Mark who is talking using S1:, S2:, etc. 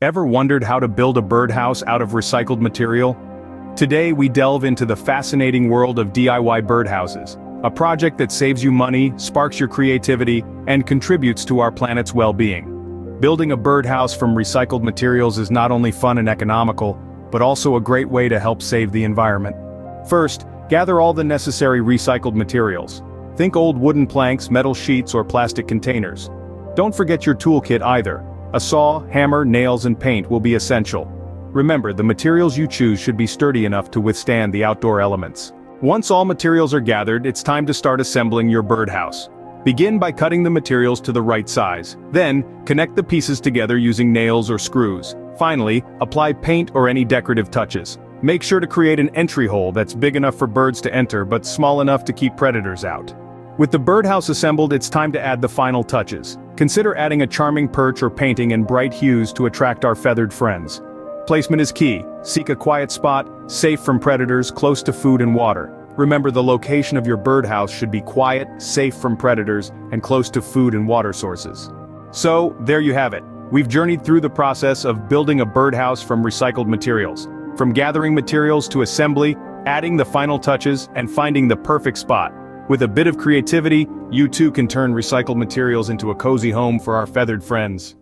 S1: Ever wondered how to build a birdhouse out of recycled material? Today we delve into the fascinating world of DIY birdhouses, a project that saves you money, sparks your creativity, and contributes to our planet's well-being. Building a birdhouse from recycled materials is not only fun and economical, but also a great way to help save the environment. First, gather all the necessary recycled materials. Think old wooden planks, metal sheets, or plastic containers. Don't forget your toolkit either. A saw, hammer, nails, and paint will be essential. Remember, the materials you choose should be sturdy enough to withstand the outdoor elements. Once all materials are gathered, it's time to start assembling your birdhouse. Begin by cutting the materials to the right size. Then, connect the pieces together using nails or screws. Finally, apply paint or any decorative touches. Make sure to create an entry hole that's big enough for birds to enter but small enough to keep predators out. With the birdhouse assembled, it's time to add the final touches. Consider adding a charming perch or painting in bright hues to attract our feathered friends. Placement is key. Seek a quiet spot, safe from predators, close to food and water. Remember, the location of your birdhouse should be quiet, safe from predators, and close to food and water sources. So, there you have it. We've journeyed through the process of building a birdhouse from recycled materials. From gathering materials to assembly, adding the final touches, and finding the perfect spot. With a bit of creativity, you too can turn recycled materials into a cozy home for our feathered friends.